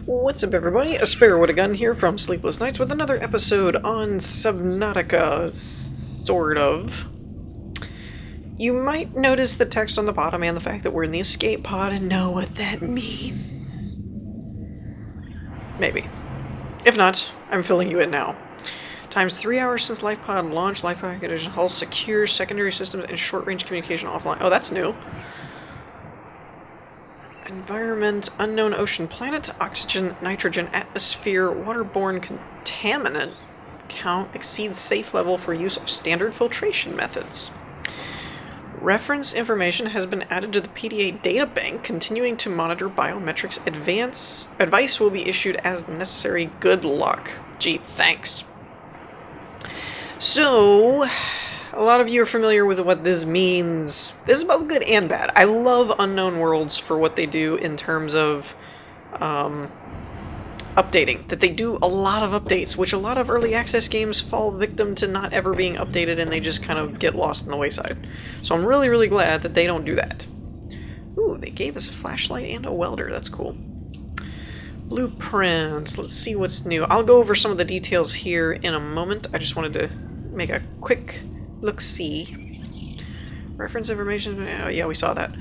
What's up, everybody? A Sparrow with a Gun here from Sleepless Nights with another episode on Subnautica, sort of. You might notice the text on the bottom and the fact that we're in the escape pod and know what that means. Maybe. If not, I'm filling you in now. Times 3 hours since Life Pod launched. Life Pod condition hull secure, secondary systems, and short-range communication offline. Oh, that's new. Environment, unknown ocean planet, oxygen, nitrogen, atmosphere, waterborne contaminant count exceeds safe level for use of standard filtration methods. Reference information has been added to the PDA databank, continuing to monitor biometrics. Advice will be issued as necessary. Good luck. Gee, thanks. So, a lot of you are familiar with what this means. This is both good and bad. I love Unknown Worlds for what they do in terms of updating. That they do a lot of updates, which a lot of early access games fall victim to not ever being updated and they just kind of get lost in the wayside. So I'm really, really glad that they don't do that. Ooh, they gave us a flashlight and a welder. That's cool. Blueprints. Let's see what's new. I'll go over some of the details here in a moment. I just wanted to make a quick look-see. Reference information. Oh, yeah, we saw that.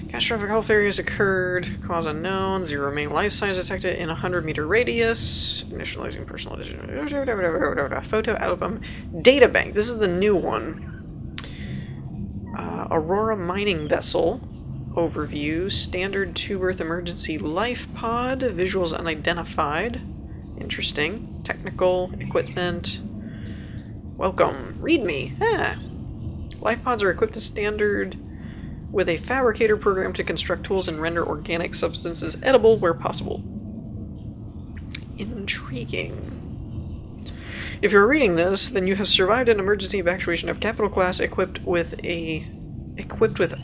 Catastrophic health areas occurred. Cause unknown. 0 main life signs detected in a 100-meter radius. Initializing personal photo album. Databank. This is the new one. Aurora mining vessel. Overview. Standard two-berth emergency life pod. Visuals unidentified. Interesting. Technical. Equipment. Welcome. README. Ah. Life pods are equipped to standard with a fabricator program to construct tools and render organic substances edible where possible. Intriguing. If you're reading this, then you have survived an emergency evacuation of Capital Class equipped with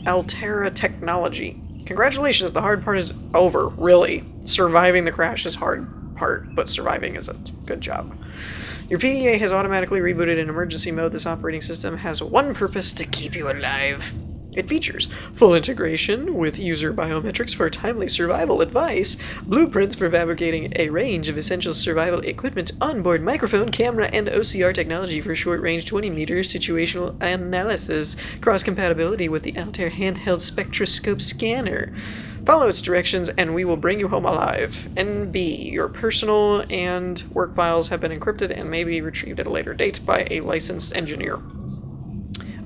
Altera technology. Congratulations, the hard part is over. Really. Surviving the crash is hard part, but surviving isn't. Good job. Your PDA has automatically rebooted in emergency mode. This operating system has one purpose: to keep you alive. It features full integration with user biometrics for timely survival advice, blueprints for fabricating a range of essential survival equipment, onboard microphone, camera, and OCR technology for short-range 20-meter situational analysis, cross-compatibility with the Altair handheld spectroscope scanner. Follow its directions and we will bring you home alive. NB, your personal and work files have been encrypted and may be retrieved at a later date by a licensed engineer.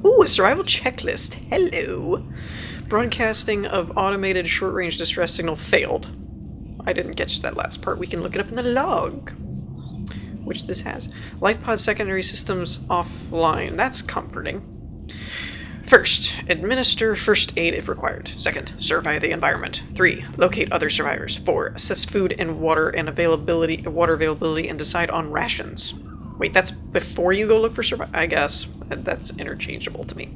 Ooh, a survival checklist. Hello. Broadcasting of automated short-range distress signal failed. I didn't catch that last part. We can look it up in the log, which this has. LifePod secondary systems offline. That's comforting. First, administer first aid if required. Second, survey the environment. 3, locate other survivors. 4, assess food and water availability and decide on rations. Wait, that's before you go look for survivors? I guess. That's interchangeable to me.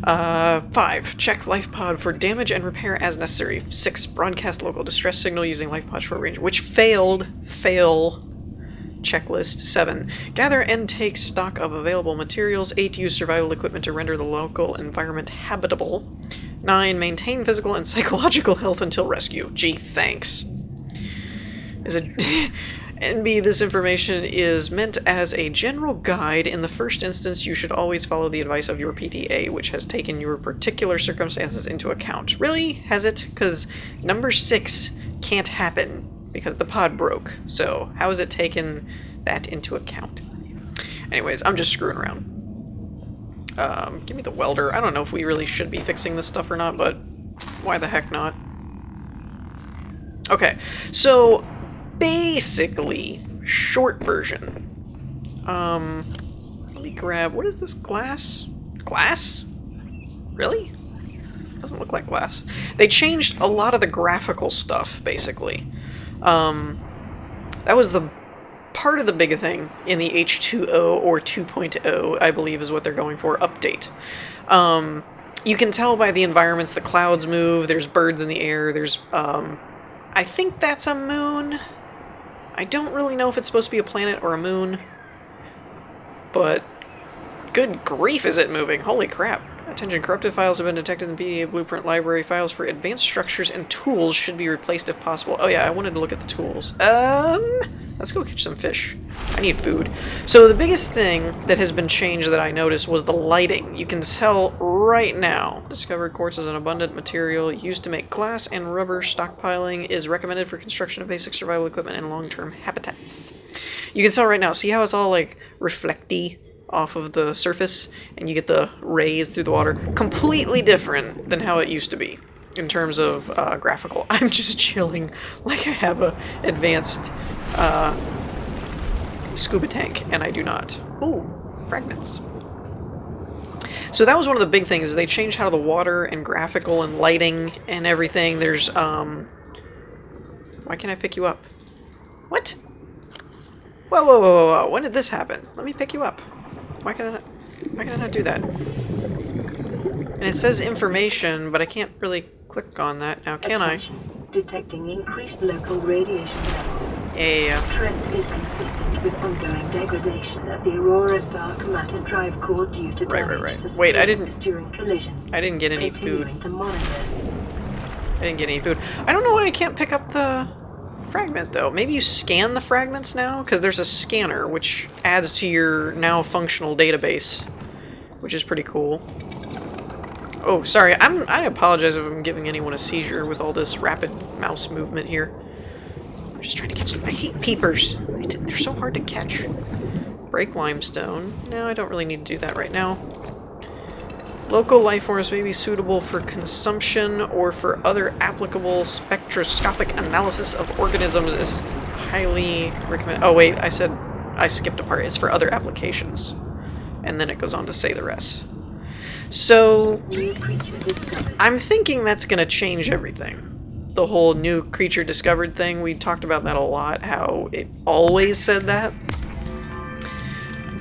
5, check LifePod for damage and repair as necessary. 6, broadcast local distress signal using LifePod short range, which failed. Fail. Checklist. 7, gather and take stock of available materials. 8, use survival equipment to render the local environment habitable. 9, maintain physical and psychological health until rescue. Gee, thanks. NB, this information is meant as a general guide. In the first instance, you should always follow the advice of your PTA, which has taken your particular circumstances into account. Really? Has it? Because number 6 can't happen because the pod broke. So how has it taken that into account? Anyways, I'm just screwing around. Give me the welder. I don't know if we really should be fixing this stuff or not, but why the heck not? Okay, so basically, short version. Let me grab, what is this, glass? Glass? Really? Doesn't look like glass. They changed a lot of the graphical stuff, basically. That was the part of the big thing in the H2.0 or 2.0, I believe is what they're going for, update. You can tell by the environments, the clouds move, there's birds in the air, there's, I think that's a moon. I don't really know if it's supposed to be a planet or a moon, but good grief is it moving, holy crap. Attention, corrupted files have been detected in the PDA blueprint library. Files for advanced structures and tools should be replaced if possible. Oh yeah, I wanted to look at the tools. Let's go catch some fish. I need food. So the biggest thing that has been changed that I noticed was the lighting. You can tell right now. Discovered quartz is an abundant material used to make glass and rubber. Stockpiling is recommended for construction of basic survival equipment and long-term habitats. You can tell right now. See how it's all like reflecty off of the surface, and you get the rays through the water. Completely different than how it used to be in terms of graphical. I'm just chilling like I have a advanced scuba tank, and I do not. Ooh, fragments. So that was one of the big things, is they changed how the water and graphical and lighting and everything. There's why can't I pick you up? What? Whoa, whoa, whoa, whoa, whoa. When did this happen? Let me pick you up. Why can I not do that? And it says information, but I can't really click on that now, can I? Detecting increased local radiation levels. Yeah. Trend is consistent with ongoing degradation of the Aurora's dark matter drive core due to damage sustained Wait, I didn't during collision. I didn't get any Continuing food. to monitor. I didn't get any food. I don't know why I can't pick up the fragment, though. Maybe you scan the fragments now? Because there's a scanner, which adds to your now functional database, which is pretty cool. Oh, sorry. I apologize if I'm giving anyone a seizure with all this rapid mouse movement here. I'm just trying to catch them. I hate peepers. They're so hard to catch. Break limestone. No, I don't really need to do that right now. Local life forms may be suitable for consumption or for other applicable spectroscopic analysis of organisms is highly recommended. Oh wait, I skipped a part. It's for other applications. And then it goes on to say the rest. So, I'm thinking that's going to change everything. The whole new creature discovered thing, we talked about that a lot, how it always said that.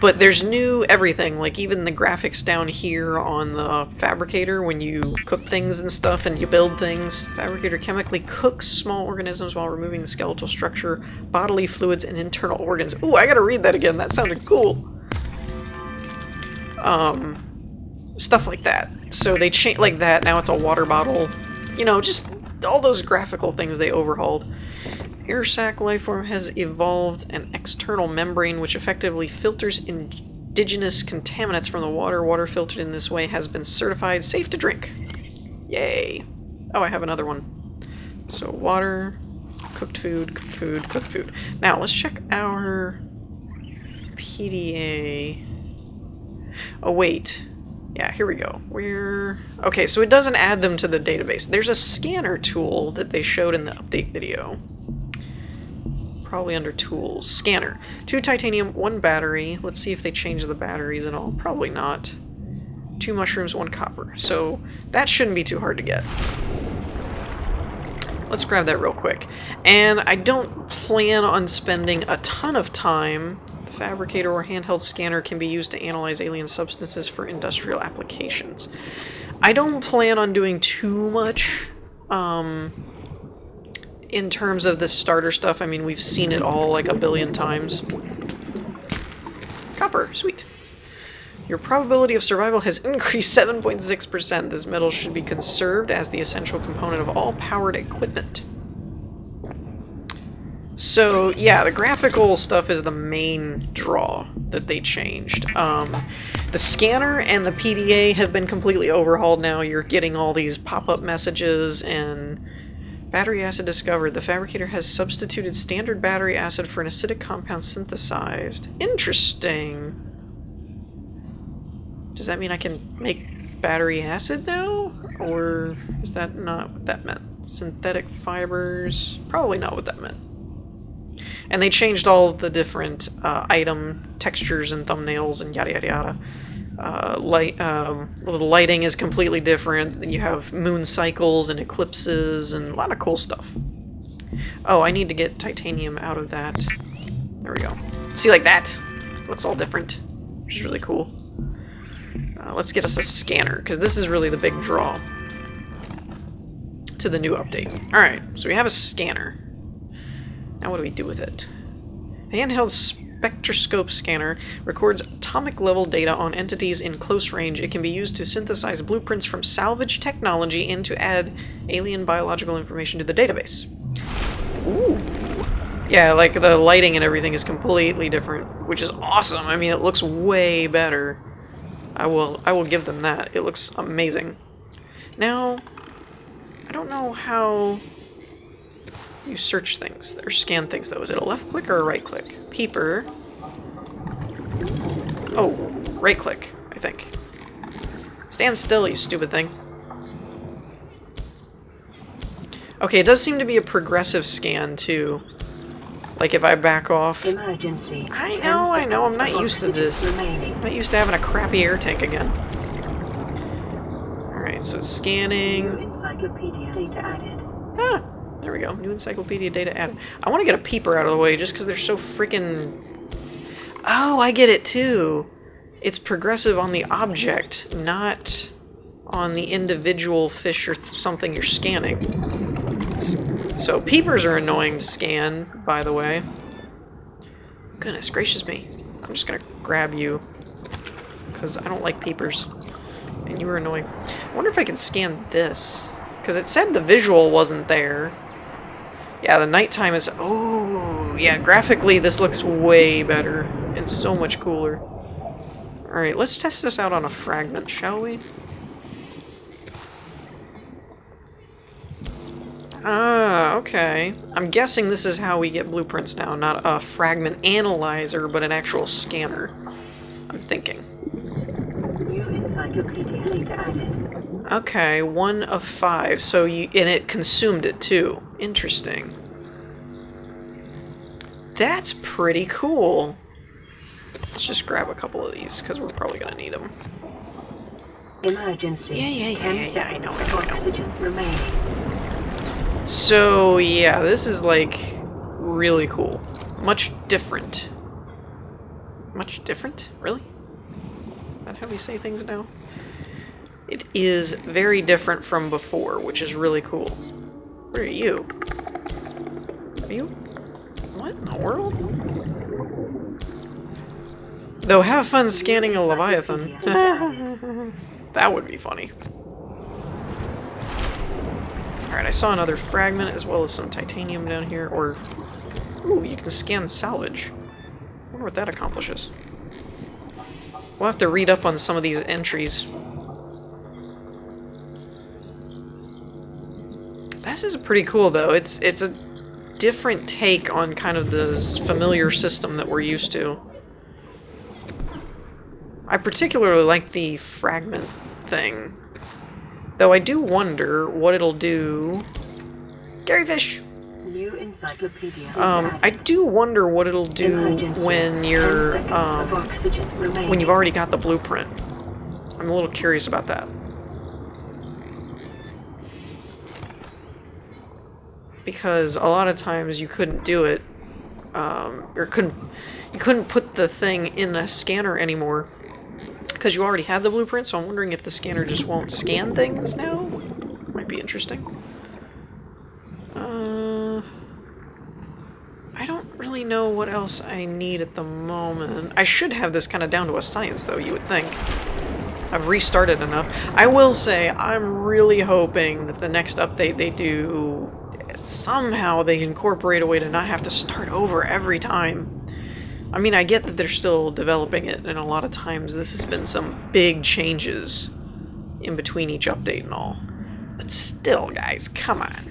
But there's new everything, like even the graphics down here on the Fabricator, when you cook things and stuff and you build things. The Fabricator chemically cooks small organisms while removing the skeletal structure, bodily fluids, and internal organs. Ooh, I gotta read that again, that sounded cool. Stuff like that. So they changed like that, now it's a water bottle. You know, just all those graphical things they overhauled. Air sac lifeform has evolved an external membrane which effectively filters indigenous contaminants from the water. Water filtered in this way has been certified safe to drink. Yay. Oh, I have another one. So water, cooked food, cooked food, cooked food. Now, let's check our PDA. Oh, wait. Yeah, here we go. Okay, so it doesn't add them to the database. There's a scanner tool that they showed in the update video. Probably under tools. Scanner. 2 titanium, 1 battery. Let's see if they change the batteries and all. Probably not. 2 mushrooms, 1 copper. So that shouldn't be too hard to get. Let's grab that real quick. And I don't plan on spending a ton of time. The Fabricator or handheld scanner can be used to analyze alien substances for industrial applications. I don't plan on doing too much in terms of the starter stuff. I mean, we've seen it all like a billion times. Copper, sweet. Your probability of survival has increased 7.6%. This metal should be conserved as the essential component of all powered equipment. So, yeah, the graphical stuff is the main draw that they changed. The scanner and the PDA have been completely overhauled now. You're getting all these pop-up messages and battery acid discovered. The Fabricator has substituted standard battery acid for an acidic compound synthesized. Interesting. Does that mean I can make battery acid now? Or is that not what that meant? Synthetic fibers? Probably not what that meant. And they changed all the different item textures and thumbnails and yada yada yada. The lighting is completely different. You have moon cycles and eclipses and a lot of cool stuff. Oh, I need to get titanium out of that. There we go. See, like that? Looks all different, which is really cool. Let's get us a scanner, because this is really the big draw to the new update. Alright, so we have a scanner. Now what do we do with it? A handheld spectroscope scanner records atomic-level data on entities in close range. It can be used to synthesize blueprints from salvage technology and to add alien biological information to the database. Ooh. Yeah, like the lighting and everything is completely different, which is awesome. I mean, it looks way better. I will give them that. It looks amazing. Now, I don't know how you search things or scan things though. Is it a left click or a right click? Peeper. Oh, right click, I think. Stand still, you stupid thing. Okay, it does seem to be a progressive scan too. Like if I back off... Emergency. I know, I'm not used to this. I'm not used to having a crappy air tank again. Alright, so it's scanning. New encyclopedia data added. Ah, there we go. New encyclopedia data added. I want to get a peeper out of the way just because they're so freaking... Oh, I get it too. It's progressive on the object, not on the individual fish or something you're scanning. So peepers are annoying to scan, by the way. Goodness gracious me. I'm just gonna grab you, because I don't like peepers. And you were annoying. I wonder if I can scan this, because it said the visual wasn't there. Yeah, the nighttime is... Oh, yeah, graphically this looks way better and so much cooler. Alright, let's test this out on a fragment, shall we? Ah, okay. I'm guessing this is how we get blueprints now, not a fragment analyzer, but an actual scanner. I'm thinking. New encyclopedia data added. Okay, 1 of 5, so you... And it consumed it too. Interesting. That's pretty cool. Let's just grab a couple of these, because we're probably going to need them. Emergency. Yeah, I know. Oxygen remaining. So, yeah, this is, like, really cool. Much different. Much different? Really? Is that how we say things now? It is very different from before, which is really cool. Where are you? Are you? What in the world? Though have fun scanning a Leviathan. That would be funny. Alright, I saw another fragment as well as some titanium down here, or... Ooh, you can scan salvage. I wonder what that accomplishes. We'll have to read up on some of these entries. This is pretty cool, though. It's a different take on kind of this familiar system that we're used to. I particularly like the fragment thing. Though I do wonder what it'll do... Gary Fish! New encyclopedia. I do wonder what it'll do when you're, when you've already got the blueprint. I'm a little curious about that. Because a lot of times you couldn't do it, or you couldn't put the thing in a scanner anymore. Because you already had the blueprint, so I'm wondering if the scanner just won't scan things now? Might be interesting. I don't really know what else I need at the moment. I should have this kind of down to a science, though, you would think. I've restarted enough. I will say, I'm really hoping that the next update they do, somehow they incorporate a way to not have to start over every time. I mean, I get that they're still developing it, and a lot of times this has been some big changes in between each update and all. But still, guys, come on.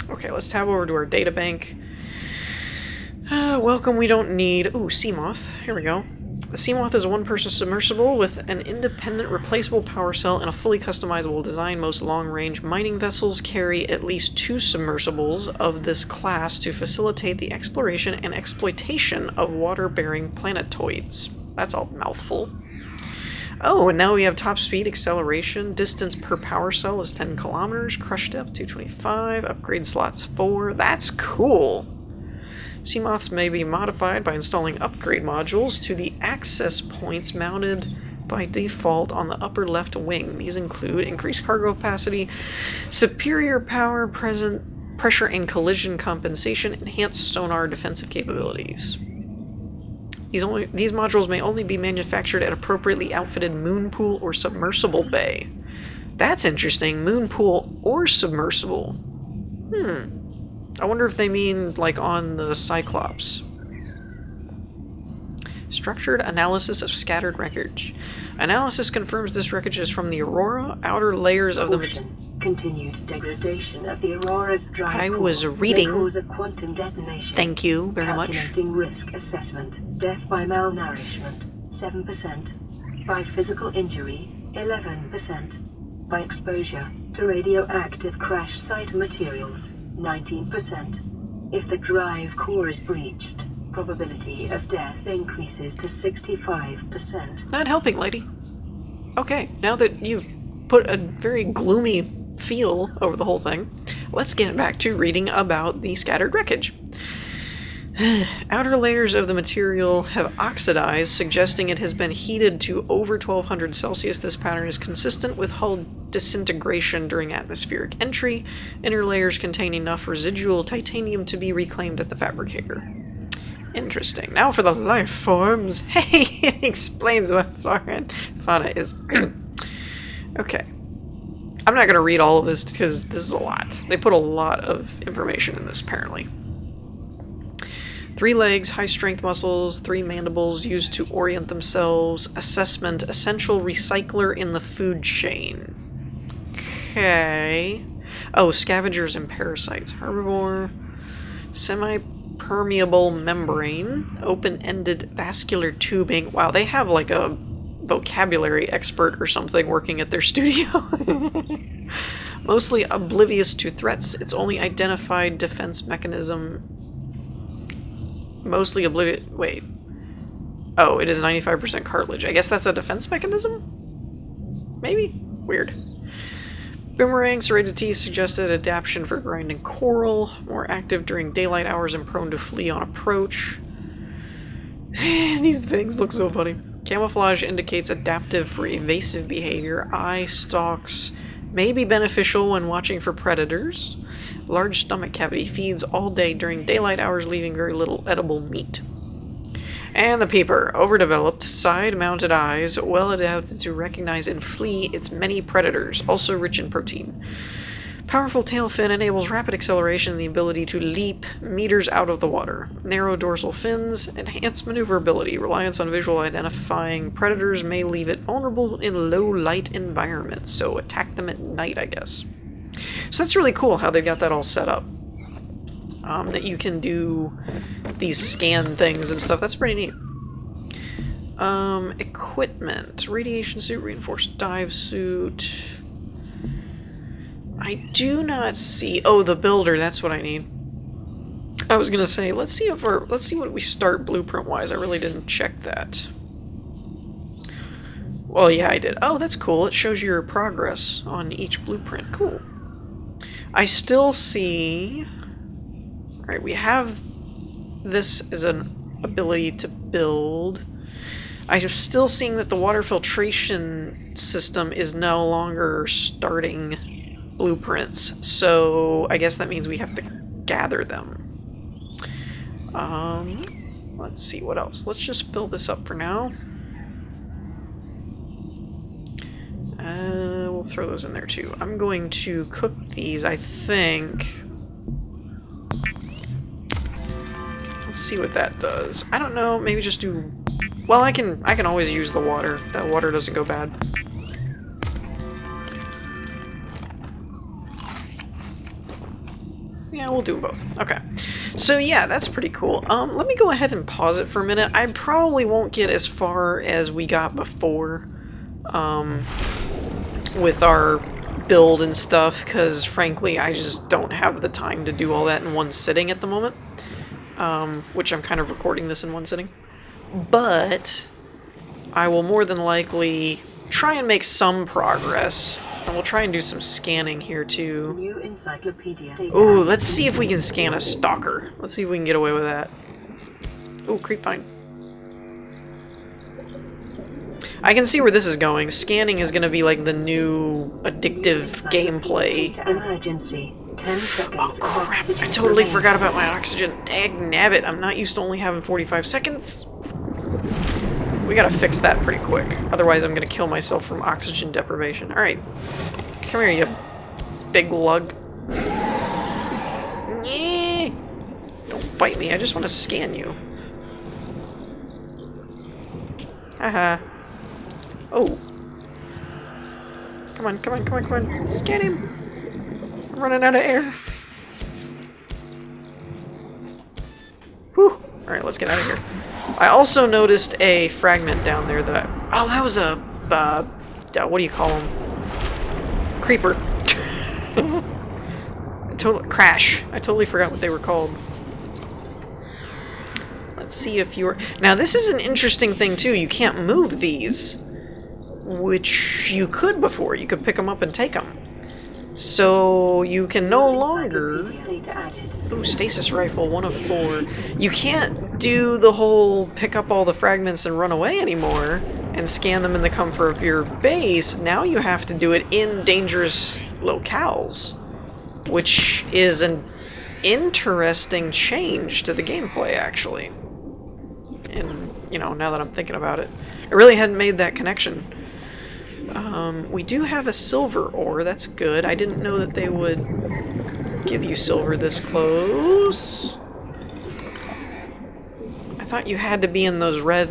Okay, let's tab over to our databank. Welcome, we don't need... Ooh, Seamoth. Here we go. The Seamoth is a one-person submersible with an independent replaceable power cell and a fully customizable design. Most long-range mining vessels carry at least 2 submersibles of this class to facilitate the exploration and exploitation of water-bearing planetoids. That's a mouthful. Oh, and now we have top speed, acceleration, distance per power cell is 10 kilometers, crush depth 225, upgrade slots 4. That's cool! Seamoths may be modified by installing upgrade modules to the access points mounted by default on the upper left wing. These include increased cargo capacity, superior power, pressure and collision compensation, enhanced sonar defensive capabilities. These modules may only be manufactured at appropriately outfitted moon pool or submersible bay. That's interesting. Moon pool or submersible. I wonder if they mean, like, on the Cyclops. Structured analysis of scattered wreckage. Analysis confirms this wreckage is from the Aurora. Outer layers of the... Continued degradation of the Aurora's drive I core was reading. may cause a quantum detonation. Thank you very much. Calculating risk assessment. Death by malnourishment, 7%. By physical injury, 11%. By exposure to radioactive crash site materials, 19%. If the drive core is breached, probability of death increases to 65%. Not helping, lady. Okay, now that you've put a very gloomy feel over the whole thing, let's get back to reading about the scattered wreckage. Outer layers of the material have oxidized, suggesting it has been heated to over 1200 Celsius. This pattern is consistent with hull disintegration during atmospheric entry. Inner layers contain enough residual titanium to be reclaimed at the fabricator. Interesting. Now for the life forms. Hey, it explains what flora and fauna is. Okay. I'm not going to read all of this because this is a lot. They put a lot of information in this, apparently. 3 legs, high-strength muscles, 3 mandibles used to orient themselves. Assessment, essential recycler in the food chain. Okay. Oh, scavengers and parasites. Herbivore. Semi-permeable membrane. Open-ended vascular tubing. Wow, they have like a vocabulary expert or something working at their studio. Mostly oblivious to threats. Its only identified defense mechanism... Mostly oblivious... Wait. Oh, it is 95% cartilage. I guess that's a defense mechanism? Maybe? Weird. Boomerang, serrated teeth, suggested adaptation for grinding coral. More active during daylight hours and prone to flee on approach. These things look so funny. Camouflage indicates adaptive for evasive behavior. Eye stalks may be beneficial when watching for predators. Large stomach cavity, feeds all day during daylight hours, leaving very little edible meat. And the peeper, overdeveloped, side-mounted eyes, well adapted to recognize and flee its many predators, also rich in protein. Powerful tail fin enables rapid acceleration and the ability to leap meters out of the water. Narrow dorsal fins, enhanced maneuverability. Reliance on visual identifying predators may leave it vulnerable in low-light environments, so attack them at night, I guess. So that's really cool how they've got that all set up. That you can do these scan things and stuff. That's pretty neat. Equipment. Radiation suit, reinforced dive suit. I do not see... Oh, the builder, that's what I need. I was gonna say, let's see what we start blueprint-wise. I really didn't check that. Well, yeah, I did. Oh, that's cool. It shows your progress on each blueprint. Cool. I still see... Alright, we have this as an ability to build. I'm still seeing that the water filtration system is no longer starting blueprints, so I guess that means we have to gather them. Let's see what else. Let's just fill this up for now. We'll throw those in there too. I'm going to cook these, I think. Let's see what that does. I don't know, maybe just do... Well, I can always use the water. That water doesn't go bad. Yeah, we'll do them both. Okay. So yeah, that's pretty cool. Let me go ahead and pause it for a minute. I probably won't get as far as we got before, with our build and stuff, because frankly, I just don't have the time to do all that in one sitting at the moment. Which I'm kind of recording this in one sitting. But I will more than likely try and make some progress. And we'll try and do some scanning here too. New encyclopedia. Ooh, let's see if we can scan a stalker. Let's see if we can get away with that. Ooh, creep vine. I can see where this is going. Scanning is going to be like the new addictive gameplay. Emergency. 10 seconds. Oh crap, I totally forgot about my oxygen. Dag nabbit, I'm not used to only having 45 seconds. We gotta fix that pretty quick. Otherwise I'm gonna kill myself from oxygen deprivation. Alright. Come here, you big lug. Don't bite me, I just want to scan you. Haha. Oh. Come on, come on, come on, come on. Scan him. I'm running out of air. Whew. Alright, let's get out of here. I also noticed a fragment down there that I... Oh, that was a... what do you call them? Creeper. Crash. I totally forgot what they were called. Let's see if you're... Now, this is an interesting thing, too. You can't move these. Which you could before. You could pick them up and take them. So, you can no longer... Ooh, stasis rifle, 1 of 4. You can't do the whole pick up all the fragments and run away anymore and scan them in the comfort of your base. Now you have to do it in dangerous locales, which is an interesting change to the gameplay, actually. And, you know, now that I'm thinking about it, I really hadn't made that connection. We do have a silver ore, that's good. I didn't know that they would give you silver this close. I thought you had to be in those red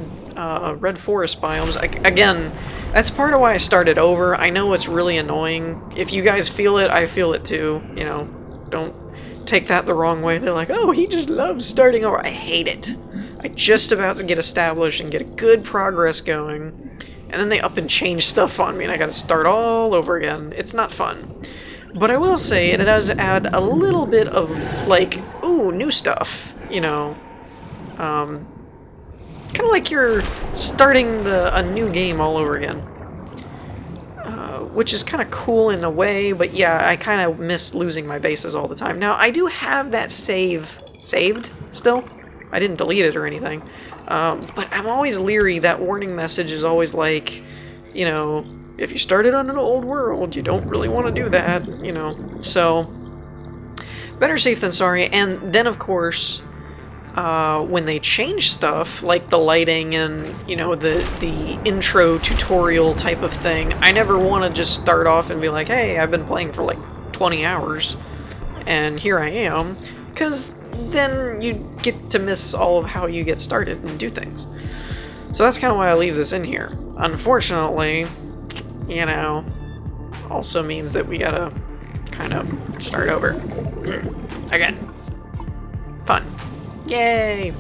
forest biomes. Again, that's part of why I started over. I know it's really annoying. If you guys feel it, I feel it too. You know, don't take that the wrong way. They're like, oh, he just loves starting over. I hate it. I'm just about to get established and get a good progress going. And then they up and change stuff on me and I gotta start all over again. It's not fun. But I will say it does add a little bit of, like, ooh, new stuff, you know. Kind of like you're starting a new game all over again. Which is kind of cool in a way, but yeah, I kind of miss losing my bases all the time. Now, I do have that saved still. I didn't delete it or anything. But I'm always leery. That warning message is always like, you know, if you started on an old world, you don't really want to do that, you know. So, better safe than sorry. And then, of course, when they change stuff, like the lighting and, you know, the intro tutorial type of thing, I never want to just start off and be like, hey, I've been playing for like 20 hours, and here I am, because then you get to miss all of how you get started and do things. So that's kind of why I leave this in here. Unfortunately, you know, also means that we gotta kind of start over. Again. Fun. Yay!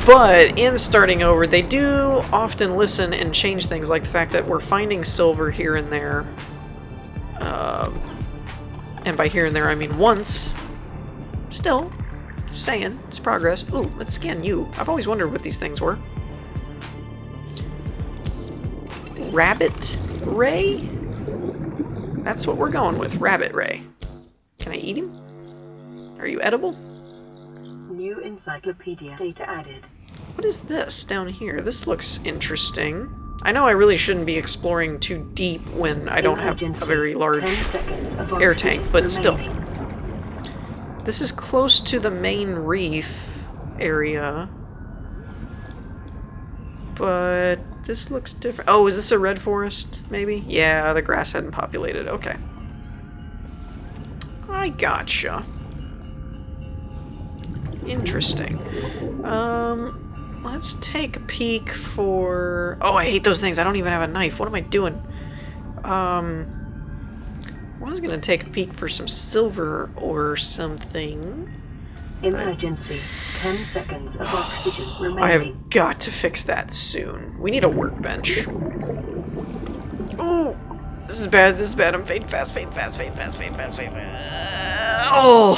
But in starting over, they do often listen and change things, like the fact that we're finding silver here and there. And by here and there, I mean once. Still. Just saying, it's progress. Ooh, let's scan you. I've always wondered what these things were. Rabbit ray? That's what we're going with, rabbit ray. Can I eat him? Are you edible? New encyclopedia data added. What is this down here? This looks interesting. I know I really shouldn't be exploring too deep when I don't have a very large air tank, but still. This is close to the main reef area. But this looks different. Oh, is this a red forest, maybe? Yeah, the grass hadn't populated. Okay. I gotcha. Interesting. Let's take a peek for... Oh, I hate those things. I don't even have a knife. What am I doing? I was gonna take a peek for some silver or something. Emergency. 10 seconds of oxygen remaining. I have got to fix that soon. We need a workbench. Oh, this is bad. This is bad. I'm fading fast, fading fast, fading fast, fading fast, fading fast. Oh.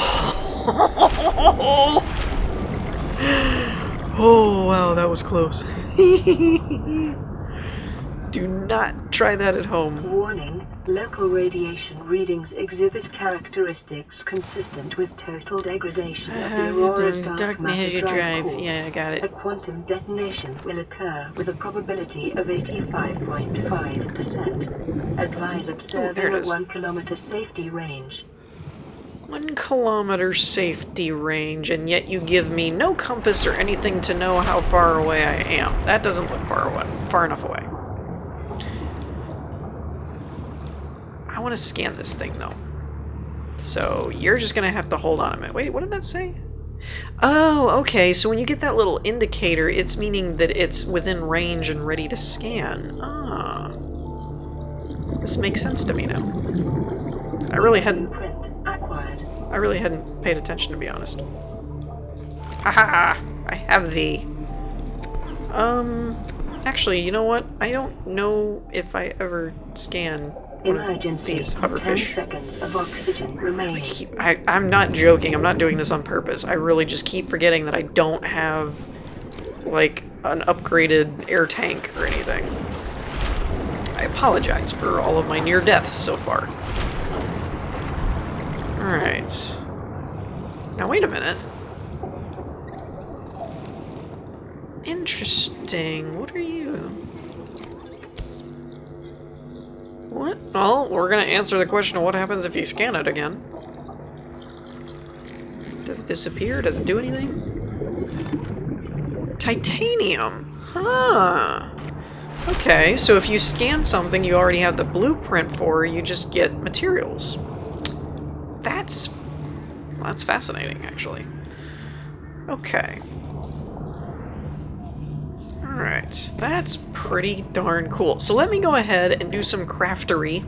Oh, wow, that was close. Do not try that at home. Warning. Local radiation readings exhibit characteristics consistent with total degradation of the Aurora's dark matter drive core. Yeah, I got it. A quantum detonation will occur with a probability of 85.5%. Advise observing a 1 kilometer safety range. 1 kilometer safety range, and yet you give me no compass or anything to know how far away I am. That doesn't look far enough away. I want to scan this thing, though. So, you're just going to have to hold on a minute. Wait, what did that say? Oh, okay, so when you get that little indicator, it's meaning that it's within range and ready to scan. Ah. This makes sense to me now. I really hadn't paid attention, to be honest. Haha! I have the... Actually, you know what? I don't know if I ever scan Emergency. these hoverfish. 10 seconds of oxygen remaining. I'm not joking. I'm not doing this on purpose. I really just keep forgetting that I don't have, like, an upgraded air tank or anything. I apologize for all of my near deaths so far. Alright. Now, wait a minute. Interesting. What are you? What? Well, we're gonna answer the question of what happens if you scan it again. Does it disappear? Does it do anything? Titanium! Huh. Okay, so if you scan something you already have the blueprint for, you just get materials. That's fascinating, actually. Okay. Alright, that's pretty darn cool. So let me go ahead and do some craftery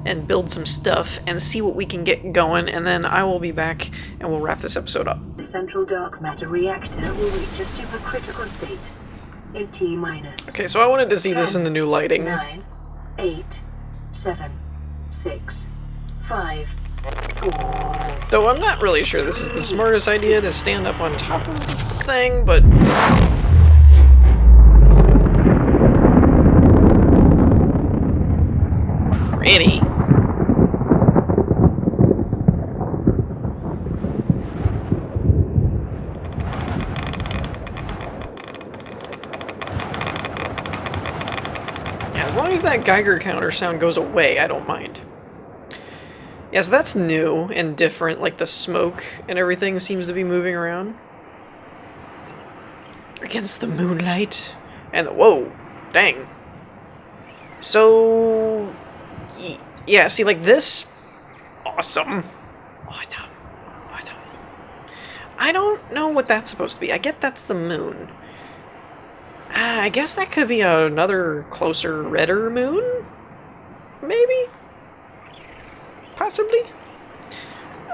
and build some stuff and see what we can get going, and then I will be back and we'll wrap this episode up. The central dark matter reactor will reach a supercritical state in T-. Okay, so I wanted to see this in the new lighting. 9, 8, 7, 6, 5, 4. Though I'm not really sure this is the smartest idea to stand up on top of the thing, but... Pretty. Yeah, as long as that Geiger counter sound goes away, I don't mind. Yeah, so that's new and different, like the smoke and everything seems to be moving around. Against the moonlight. And the... Whoa! Dang. So... Yeah, see, like this... Awesome. Awesome. Awesome. I don't know what that's supposed to be. I get that's the moon. I guess that could be another closer, redder moon? Maybe? Possibly?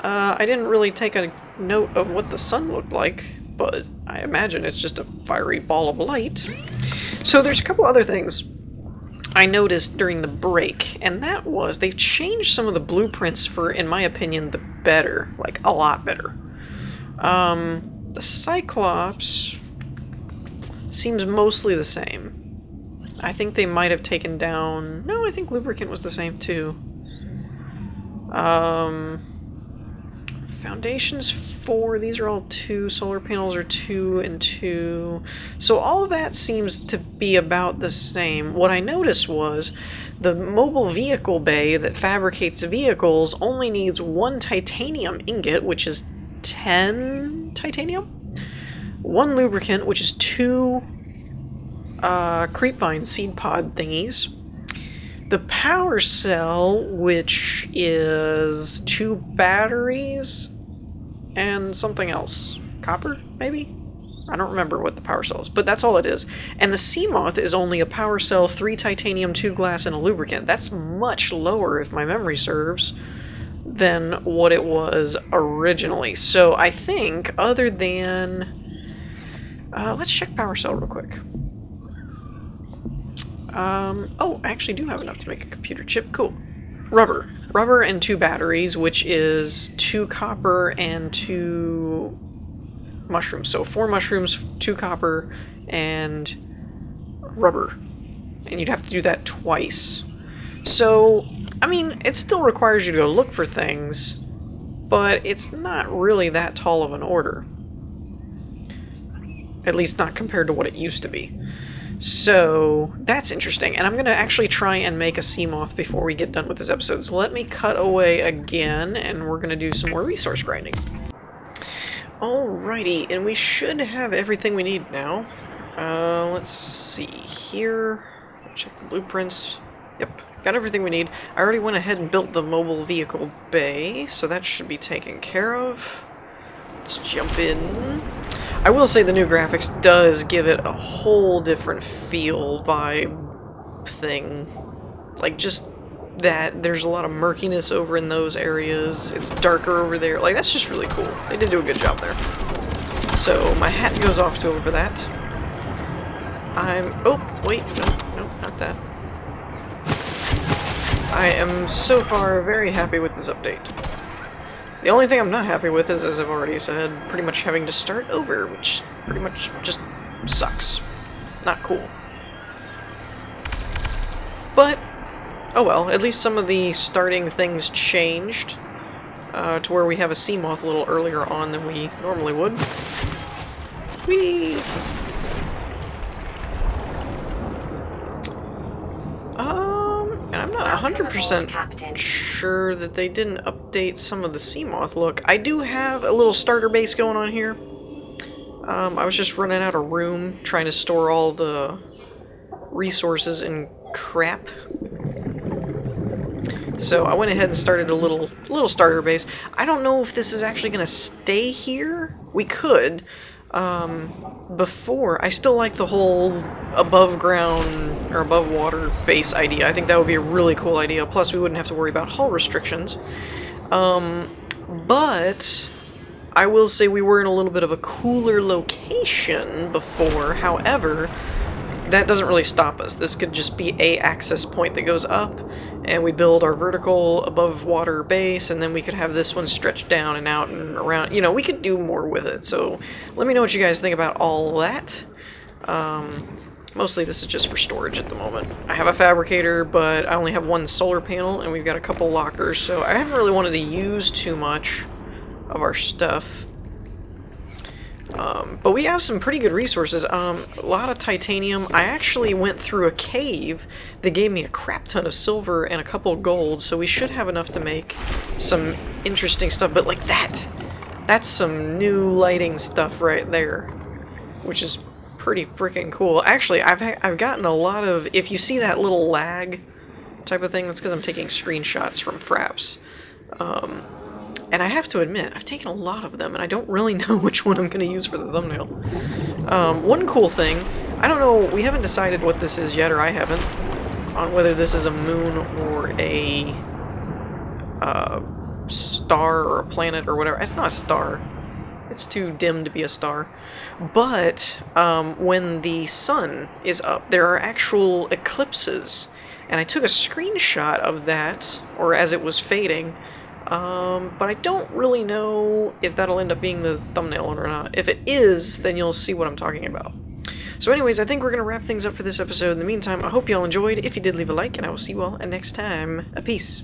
I didn't really take a note of what the sun looked like, but I imagine it's just a fiery ball of light. So there's a couple other things I noticed during the break, and that was they've changed some of the blueprints for, in my opinion, the better. Like, a lot better. The Cyclops seems mostly the same. I think they might have taken down... No, I think lubricant was the same, too. Foundations 4, these are all 2, solar panels are 2 and 2. So all of that seems to be about the same. What I noticed was the mobile vehicle bay that fabricates vehicles only needs 1 titanium ingot, which is 10 titanium, 1 lubricant, which is 2 creepvine seed pod thingies, the power cell, which is 2 batteries, and something else. Copper, maybe? I don't remember what the power cell is, but that's all it is. And the Seamoth is only a power cell, 3 titanium, 2 glass, and a lubricant. That's much lower, if my memory serves, than what it was originally. So I think, other than... let's check power cell real quick. Oh, I actually do have enough to make a computer chip. Cool. Rubber. Rubber and 2 batteries, which is 2 copper and 2 mushrooms. So 4 mushrooms, 2 copper, and rubber. And you'd have to do that twice. So, I mean, it still requires you to go look for things, but it's not really that tall of an order. At least not compared to what it used to be. So that's interesting, and I'm going to actually try and make a Seamoth before we get done with this episode. So let me cut away again, and we're going to do some more resource grinding. Alrighty, and we should have everything we need now. Let's see here. Check the blueprints. Yep, got everything we need. I already went ahead and built the mobile vehicle bay, so that should be taken care of. Let's jump in. I will say the new graphics does give it a whole different feel, vibe thing. Like, just that there's a lot of murkiness over in those areas. It's darker over there. Like, that's just really cool. They did do a good job there. So, my hat goes off to over that. Oh, wait. No, not that. I am so far very happy with this update. The only thing I'm not happy with is, as I've already said, pretty much having to start over, which pretty much just sucks. Not cool. But, oh well, at least some of the starting things changed to where we have a Seamoth a little earlier on than we normally would. Whee! And I'm not 100% sure that they didn't update some of the Seamoth look. I do have a little starter base going on here. I was just running out of room trying to store all the resources and crap. So I went ahead and started a little starter base. I don't know if this is actually going to stay here. We could. Before, I still like the whole above ground or above water base idea. I think that would be a really cool idea. Plus, we wouldn't have to worry about hull restrictions. But I will say we were in a little bit of a cooler location before. However, that doesn't really stop us. This could just be a access point that goes up, and we build our vertical above water base, and then we could have this one stretched down and out and around. You know, we could do more with it. So let me know what you guys think about all that. Mostly this is just for storage at the moment. I have a fabricator, but I only have one solar panel, and we've got a couple lockers, so I haven't really wanted to use too much of our stuff. But we have some pretty good resources. A lot of titanium. I actually went through a cave that gave me a crap ton of silver and a couple of gold, so we should have enough to make some interesting stuff. But like that's some new lighting stuff right there, which is pretty freaking cool. Actually, I've gotten a lot of, if you see that little lag type of thing, that's because I'm taking screenshots from Fraps. And I have to admit, I've taken a lot of them, and I don't really know which one I'm going to use for the thumbnail. One cool thing, I don't know, we haven't decided what this is yet, or I haven't, on whether this is a moon or a star or a planet or whatever. It's not a star. It's too dim to be a star. But when the sun is up, there are actual eclipses. And I took a screenshot of that, or as it was fading, but I don't really know if that'll end up being the thumbnail or not. If it is, then you'll see what I'm talking about. So anyways, I think we're going to wrap things up for this episode. In the meantime, I hope you all enjoyed. If you did, leave a like, and I will see you all next time. Peace.